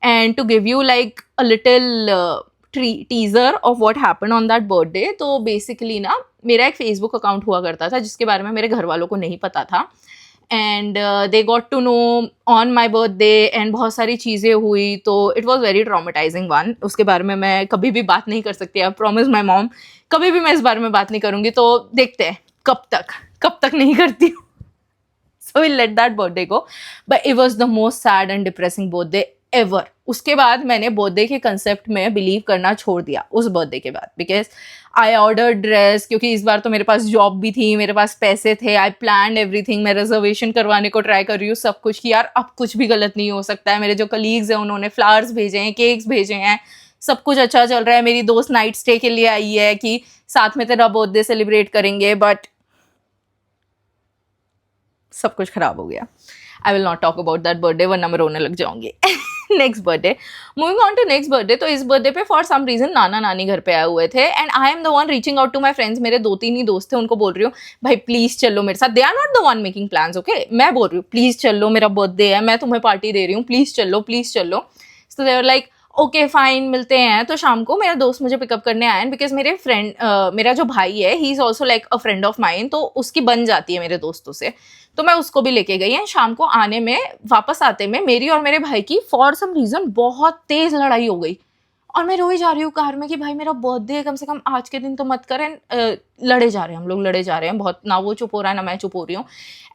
And to give you like a little teaser of what happened on that birthday, तो basically ना मेरा एक Facebook account हुआ करता था जिसके बारे में मेरे घर वालों को नहीं पता था, and they got to know on my birthday and बहुत सारी चीज़ें हुई। तो it was very traumatising one. उसके बारे में मैं कभी भी बात नहीं कर सकती। आई प्रॉमिस माई मॉम कभी भी मैं इस बारे में बात नहीं करूँगी। तो देखते हैं कब तक नहीं करती हूँ। So will let that birthday go, but it was the most sad and depressing birthday ever. उसके बाद मैंने बर्थडे के कंसेप्ट में बिलीव करना छोड़ दिया उस बर्थडे के बाद, बिकॉज आई ऑर्डर ड्रेस, क्योंकि इस बार तो मेरे पास जॉब भी थी, मेरे पास पैसे थे, आई प्लान एवरीथिंग। मैं रिजर्वेशन करवाने को ट्राई कर रही हूँ सब कुछ कि यार अब कुछ भी गलत नहीं हो सकता है। मेरे जो कलीग्स हैं उन्होंने फ्लावर्स भेजे हैं, केक्स भेजे हैं, सब कुछ अच्छा चल रहा है। मेरी दोस्त नाइट स्टे के लिए आई है कि साथ में तेरा बर्थडे सेलिब्रेट करेंगे, बट सब कुछ खराब हो गया। I will not talk about that birthday वरना मैं रोने लग जाऊंगी। Next birthday, moving on to next birthday. तो इस बर्थडे पे फॉर सम रीजन नाना नानी घर पे आए हुए थे, and I am the one reaching out to my friends. मेरे 2-3 ही दोस्त थे, उनको बोल रही हूँ भाई प्लीज चलो मेरे साथ। They are not the one making plans, okay. मैं बोल रही हूँ प्लीज चलो, मेरा बर्थडे है, मैं तुम्हें पार्टी दे रही हूँ, प्लीज चलो प्लीज चलो। So they are like okay fine, मिलते हैं। तो शाम को मेरा दोस्त मुझे पिकअप करने आया, बिकॉज मेरे फ्रेंड मेरा जो भाई है he is also like a friend of mine, तो उसकी बन जाती है मेरे दोस्तों से। तो मैं उसको भी लेके गई। एंड शाम को आने में, वापस आते में मेरी और मेरे भाई की फॉर सम रीज़न बहुत तेज़ लड़ाई हो गई। और मैं रोई जा रही हूँ कार में कि भाई मेरा बर्थडे है, कम से कम आज के दिन तो मत कर। एंड लड़े जा रहे हैं हम लोग, लड़े जा रहे हैं बहुत, ना वो चुप हो रहा है ना मैं चुप हो रही हूँ।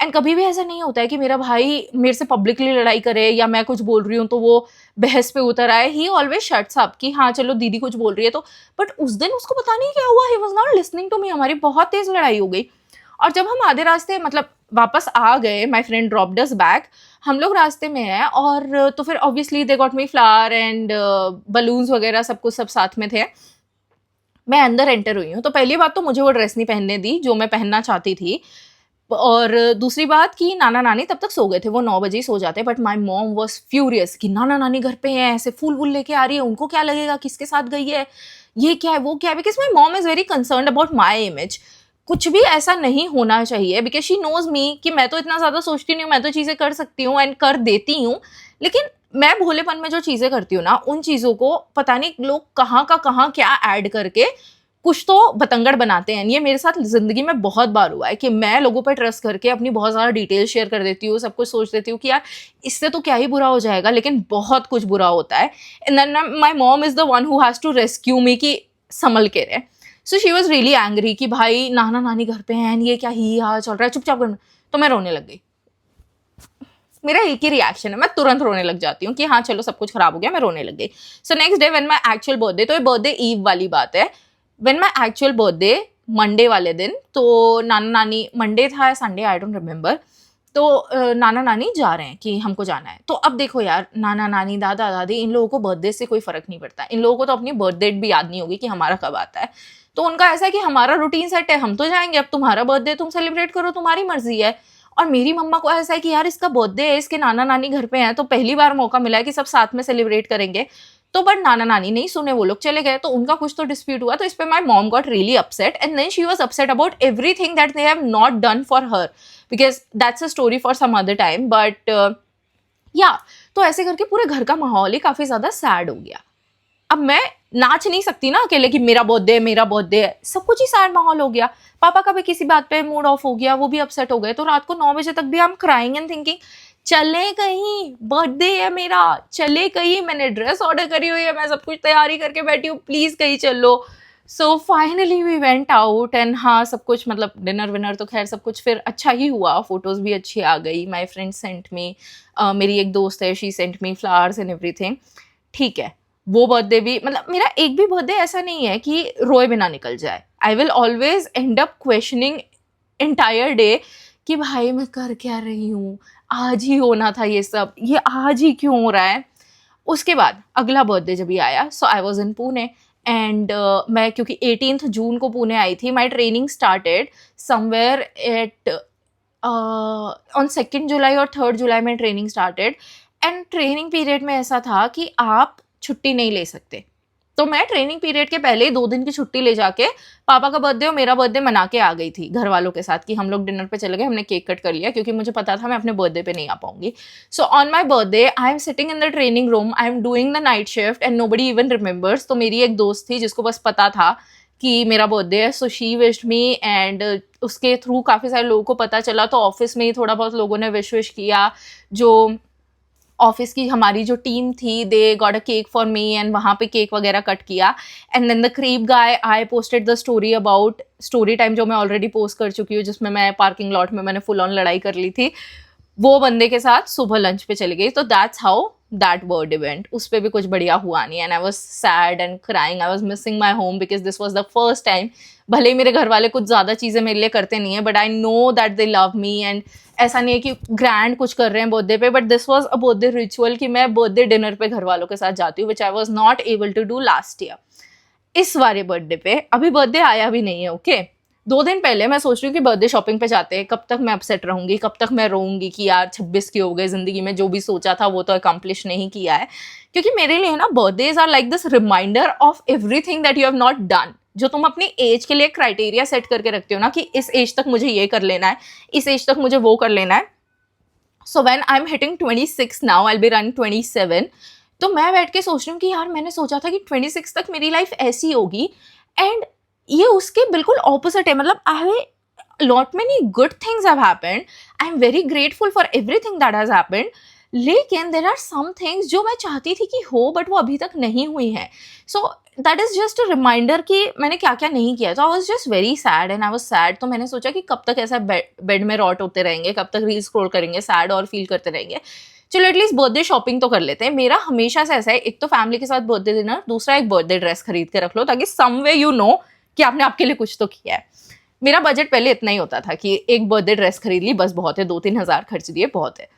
एंड कभी भी ऐसा नहीं होता है कि मेरा भाई मेरे से पब्लिकली लड़ाई करे या मैं कुछ बोल रही हूँ तो वो बहस पे उतर आए। ही ऑलवेज शट्स अप कि हाँ चलो दीदी कुछ बोल रही है तो। बट उस दिन उसको पता नहीं क्या हुआ, he was not listening to me, हमारी बहुत तेज लड़ाई हो गई। और जब हम आधे रास्ते मतलब वापस आ गए, my friend dropped us back, हम लोग रास्ते में हैं, और तो फिर obviously they got me flower and balloons वगैरह सब कुछ, सब साथ में थे। मैं अंदर एंटर हुई हूँ तो पहली बात तो मुझे वो ड्रेस नहीं पहनने दी जो मैं पहनना चाहती थी, और दूसरी बात कि नाना नानी तब तक सो गए थे, वो 9 बजे ही सो जाते। But my mom was furious कि नाना नानी घर पे हैं, ऐसे फूल वूल लेके आ रही है, उनको क्या लगेगा, किसके साथ गई है, ये क्या है वो क्या है, because my mom is very concern about my image. कुछ भी ऐसा नहीं होना चाहिए, बिकॉज शी नोज मी कि मैं तो इतना ज़्यादा सोचती नहीं हूँ, मैं तो चीज़ें कर सकती हूँ एंड कर देती हूँ। लेकिन मैं भोलेपन में जो चीज़ें करती हूँ ना, उन चीज़ों को पता नहीं लोग कहाँ का कहाँ क्या ऐड करके कुछ तो बतंगड़ बनाते हैं। ये मेरे साथ ज़िंदगी में बहुत बार हुआ है कि मैं लोगों पर ट्रस्ट करके अपनी बहुत ज़्यादा डिटेल शेयर कर देती हूँ, सब कुछ सोच देती हूँ कि यार इससे तो क्या ही बुरा हो जाएगा, लेकिन बहुत कुछ बुरा होता है। And then my mom is the one who has to rescue me कि संभल के रहे। So she was really angry कि भाई नाना नानी घर पे हैं, ये क्या ही हाल चल रहा है, चुपचाप करना। तो मैं रोने लग गई। मेरा एक ही रिएक्शन है, मैं तुरंत रोने लग जाती हूँ कि हाँ चलो सब कुछ खराब हो गया, मैं रोने लग गई। So next day when my actual birthday, तो ये बर्थडे ईव वाली बात है, when my actual birthday Monday वाले दिन, तो नाना नानी, मंडे था या संडे आई डोंट रिमेंबर, तो नाना नानी जा रहे हैं कि हमको जाना है। तो अब देखो यार, नाना नानी दादा दादी इन लोगों को बर्थडे से कोई फर्क नहीं पड़ता, इन लोगों को तो अपनी बर्थ डेट भी याद नहीं होगी कि हमारा कब आता है। तो उनका ऐसा है कि हमारा रूटीन सेट है, हम तो जाएंगे, अब तुम्हारा बर्थडे तुम सेलिब्रेट करो, तुम्हारी मर्जी है। और मेरी मम्मा को ऐसा है कि यार इसका बर्थडे है, इसके नाना नानी घर पे हैं, तो पहली बार मौका मिला है कि सब साथ में सेलिब्रेट करेंगे। तो बट नाना नानी नहीं सुने, वो लोग चले गए, तो उनका कुछ तो डिस्प्यूट हुआ। तो इस पे my mom got really upset and then she was upset about everything that they have not done for her, because that's a story for some other time. But या तो ऐसे करके पूरे घर का माहौल ही काफी ज्यादा सैड हो गया। अब मैं नाच नहीं सकती ना अकेले कि मेरा बर्थडे मेरा बर्थडे है, सब कुछ ही सैड माहौल हो गया। पापा का भी किसी बात पे मूड ऑफ हो गया, वो भी अपसेट हो गए। तो रात को 9 बजे तक भी I am crying and thinking चले कहीं, बर्थडे है मेरा, चले कहीं, मैंने ड्रेस ऑर्डर करी हुई है, मैं सब कुछ तैयारी करके बैठी हूँ, प्लीज कहीं चलो। So finally we went out and हाँ सब कुछ मतलब डिनर विनर तो खैर सब कुछ फिर अच्छा ही हुआ, फोटोज भी अच्छी आ गई। माई फ्रेंड सेंट मी, मेरी एक दोस्त है, she sent me flowers and everything. ठीक है, वो बर्थडे भी मतलब मेरा एक भी बर्थडे ऐसा नहीं है कि रोए बिना निकल जाए। I will always and up questioning entire day कि भाई मैं कर क्या रही हूँ, आज ही होना था ये सब, ये आज ही क्यों हो रहा है। उसके बाद अगला बर्थडे जब ये आया, so I was in Pune and मैं क्योंकि 18 जून को पुणे आई थी, my training started somewhere at on 2 जुलाई और 3 जुलाई में training started. And training period में ऐसा था कि आप छुट्टी नहीं ले सकते। तो मैं ट्रेनिंग पीरियड के पहले ही 2 दिन की छुट्टी ले जाके पापा का बर्थडे और मेरा बर्थडे मना के आ गई थी घर वालों के साथ कि हम लोग डिनर पे चले गए, हमने केक कट कर लिया क्योंकि मुझे पता था मैं अपने बर्थडे पे नहीं आ पाऊंगी। So on my birthday I am sitting in the training room, I am doing the night shift and nobody even remembers. तो मेरी एक दोस्त थी जिसको बस पता था कि मेरा बर्थडे है, so she wished me and उसके थ्रू काफ़ी सारे लोगों को पता चला। तो ऑफिस में ही थोड़ा बहुत लोगों ने विश किया, जो ऑफिस की हमारी जो टीम थी, they got a cake for me and वहाँ पे केक वगैरह कट किया। And then the creep guy, I posted the story about story time, जो मैं ऑलरेडी पोस्ट कर चुकी हूँ, जिसमें मैं पार्किंग लॉट में मैंने फुल ऑन लड़ाई कर ली थी, वो बंदे के साथ सुबह लंच पे चली गई। तो that's how that word event, उस पर भी कुछ बढ़िया हुआ नहीं and I was sad and crying, I was missing my home because this was the first time. भले ही मेरे घर वाले कुछ ज़्यादा चीज़ें मेरे लिए करते नहीं है, but I know that they love me and ऐसा नहीं है कि ग्रैंड कुछ कर रहे हैं बर्थडे पे, but this was a birthday ritual कि मैं बर्थडे डिनर पे घर वालों के साथ जाती हूँ, which I was not able to do last year. इस वाले बर्थडे पे, अभी बर्थडे आया भी नहीं है, ओके 2 दिन पहले मैं सोच रही हूँ कि बर्थडे शॉपिंग पे जाते हैं। कब तक मैं अपसेट रहूंगी, कब तक मैं रोऊंगी कि यार 26 की हो गए, जिंदगी में जो भी सोचा था वो तो अकम्प्लिश नहीं किया है। क्योंकि मेरे लिए ना birthdays are like this reminder of everything that you have not done. जो तुम अपनी एज के लिए क्राइटेरिया सेट करके रखते हो ना कि इस एज तक मुझे ये कर लेना है, इस एज तक मुझे वो कर लेना है। So when I am hitting 26 now, I will be running 27। तो मैं बैठ के सोच रही हूँ कि यार मैंने सोचा था कि 26 तक मेरी लाइफ ऐसी होगी एंड ये उसके बिल्कुल ऑपोजिट है। मतलब I have lot many good things have happened, I am very grateful for everything that has happened, लेकिन देर आर सम थिंग्स जो मैं चाहती थी कि हो बट वो अभी तक नहीं हुई है. So that is just a reminder कि मैंने क्या क्या नहीं किया. तो I was just very sad and I was sad. तो मैंने सोचा कि कब तक ऐसा बेड में रॉट होते रहेंगे, कब तक रील स्क्रॉल करेंगे, सैड और फील करते रहेंगे. चलो एटलीस्ट बर्थडे शॉपिंग तो कर लेते हैं. मेरा हमेशा से ऐसा है, एक तो फैमिली के साथ बर्थडे डिनर, दूसरा एक बर्थडे ड्रेस खरीद के रख लो ताकि सम वे यू नो कि आपने आपके लिए कुछ तो किया है. मेरा बजट पहले इतना ही होता था कि एक बर्थडे ड्रेस खरीद ली बस बहुत है, 2-3 हज़ार खर्च दिए बहुत है.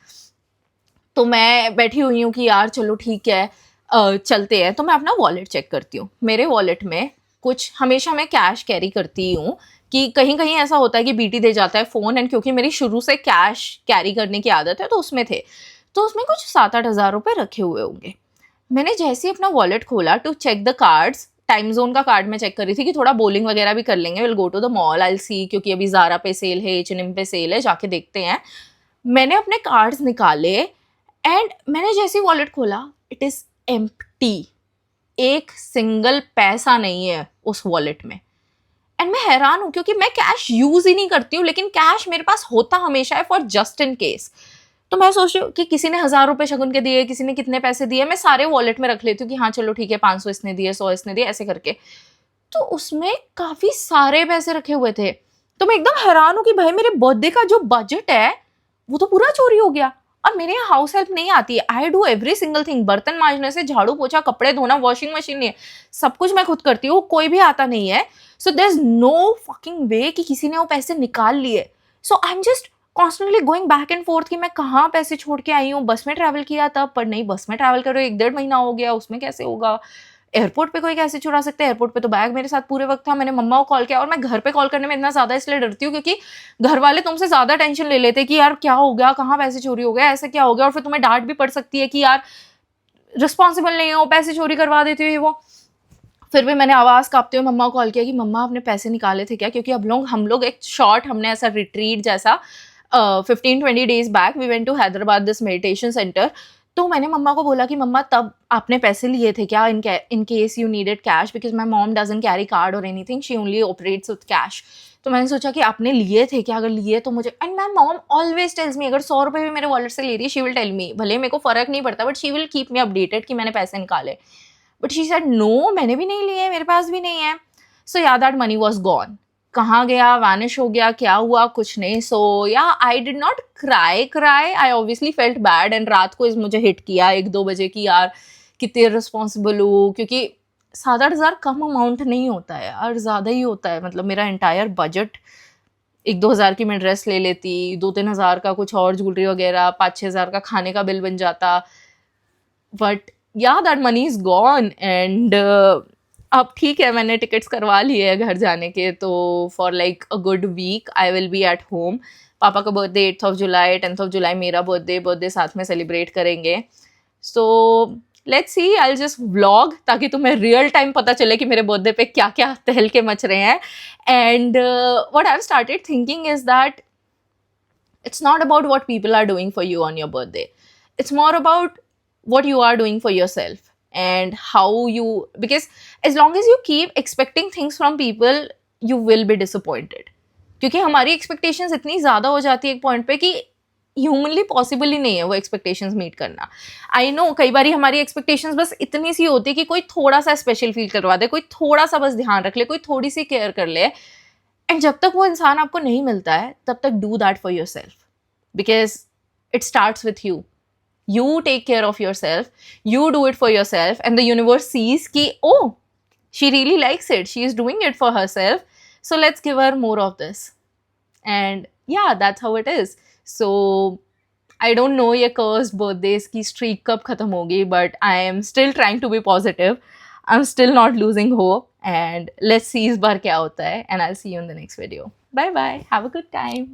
तो मैं बैठी हुई हूँ कि यार चलो ठीक है चलते हैं. तो मैं अपना वॉलेट चेक करती हूँ. मेरे वॉलेट में कुछ, हमेशा मैं कैश कैरी करती हूँ कि कहीं कहीं ऐसा होता है कि बीटी दे जाता है फ़ोन, एंड क्योंकि मेरी शुरू से कैश कैरी करने की आदत है तो उसमें थे. तो उसमें कुछ 7-8 हज़ार रुपये रखे हुए होंगे. मैंने जैसे ही अपना वॉलेट खोला to check the cards, time zone का कार्ड मैं चेक कर रही थी कि थोड़ा बॉलिंग वगैरह भी कर लेंगे, will go to the mall, I see, क्योंकि अभी ज़ारा पे सेल है, H&M पे सेल है, जाके देखते हैं. मैंने अपने कार्ड्स निकाले एंड मैंने जैसे ही वॉलेट खोला, इट इज़ एम्प्टी. एक सिंगल पैसा नहीं है उस वॉलेट में. एंड मैं हैरान हूँ क्योंकि मैं कैश यूज़ ही नहीं करती हूँ, लेकिन कैश मेरे पास होता हमेशा है फॉर जस्ट इन केस. तो मैं सोच रही हूँ कि किसी ने 1,000 रुपये शगुन के दिए, किसी ने कितने पैसे दिए, मैं सारे वॉलेट में रख लेती हूँ कि हाँ चलो ठीक है 500 इसने दिए, 100 इसने दिए, ऐसे करके. तो उसमें काफ़ी सारे पैसे रखे हुए थे. तो मैं एकदम हैरान हूँ कि भाई मेरे बर्थडे का जो बजट है वो तो पूरा चोरी हो गया. और मेरे यहाँ हाउस हेल्प नहीं आती है. I do every single thing, बर्तन मांजने से झाड़ू पोछा, कपड़े धोना, वॉशिंग मशीन नहीं है, सब कुछ मैं खुद करती हूँ, कोई भी आता नहीं है. So there is no fucking way कि किसी ने वो पैसे निकाल लिए. So I am just constantly going back and forth कि मैं कहाँ पैसे छोड़ के आई हूँ. बस में ट्रैवल किया तब, पर नहीं, बस में ट्रैवल करो 1-1.5 महीना हो गया, उसमें कैसे होगा. एयरपोर्ट पे कोई कैसे चुरा सकता है. एयरपोर्ट पे तो बैग मेरे साथ पूरे वक्त था. मैंने मम्मा को कॉल किया, और मैं घर पे कॉल करने में इतना ज़्यादा इसलिए डरती हूँ क्योंकि घर वाले तुमसे ज़्यादा टेंशन ले लेते हैं कि यार क्या हो गया, कहाँ पैसे चोरी हो गए, ऐसे क्या हो गया, और फिर तुम्हें डांट भी पड़ सकती है कि यार रिस्पॉन्सिबल नहीं हो, पैसे चोरी करवा देते हो ये वो. फिर भी मैंने आवाज़ कांपते हुए मम्मा को कॉल किया कि मम्मा आपने पैसे निकाले थे क्या, क्योंकि अब हम लोग एक शॉर्ट, हमने ऐसा रिट्रीट जैसा 15-20 days back we went to Hyderabad this meditation centre. तो मैंने मम्मा को बोला कि मम्मा तब आपने पैसे लिए थे क्या, in case you needed cash, because my mom doesn't carry card और anything, she only operates with cash. तो मैंने सोचा कि आपने लिए थे क्या, अगर लिए तो मुझे. And my mom always tells me, अगर 100 रुपये भी मेरे वॉलेट से ले रही है शी विल टेल मी, भले मेरे को फ़र्क नहीं पड़ता but she will keep me updated कि मैंने पैसे निकाले. बट शी सेड नो, मैंने भी नहीं लिए, मेरे पास भी नहीं है. सो या दैट मनी वॉज गॉन. कहाँ गया, वैनिश हो गया, क्या हुआ, कुछ नहीं. सो या I did not cry, I obviously felt bad. And रात को मुझे हिट किया 1-2 बजे की यार कितने रिस्पॉन्सिबल हूँ, क्योंकि 7-8 हज़ार कम अमाउंट नहीं होता है यार, ज़्यादा ही होता है. मतलब मेरा एंटायर बजट, 1-2 हज़ार की मैं ड्रेस ले लेती, 2-3 हज़ार का कुछ और ज्वेलरी वगैरह, 5-6 हज़ार का खाने का बिल बन जाता. बट या that money is gone. And अब ठीक है, मैंने टिकट्स करवा लिए हैं घर जाने के, तो for like a good week I will be at home. पापा का बर्थडे 8th जुलाई, 10th जुलाई मेरा बर्थडे साथ में सेलिब्रेट करेंगे. So let's see, I will just vlog ताकि तुम्हें रियल टाइम पता चले कि मेरे बर्थडे पे क्या क्या तहलके मच रहे हैं. And what I have started thinking is that it's not about what people are doing for you on your birthday. It's more about what you are doing for yourself and how you, because as long as you keep expecting things from people, you will be disappointed. क्योंकि हमारी expectations इतनी ज़्यादा हो जाती है एक point पे कि ह्यूमनली पॉसिबल ही नहीं है वो एक्सपेक्टेशंस मीट करना. आई नो कई बार हमारी एक्सपेक्टेशंस बस इतनी सी होती है कि कोई थोड़ा सा स्पेशल फील करवा दे, कोई थोड़ा सा बस ध्यान रख ले, कोई थोड़ी सी केयर कर ले. एंड जब तक वो इंसान आपको नहीं मिलता है तब तक do that for yourself, because it starts with you. You take care of yourself, you do it for yourself, and the universe sees कि oh she really likes it, she is doing it for herself, so let's give her more of this. And ya that's how it is. So I don't know ये cursed birthdays की streak कब खत्म होगी, but I am still trying to be positive. I'm still not losing hope, and let's see इस बार क्या होता है. And I'll see you in the next video. Bye bye. Have a good time.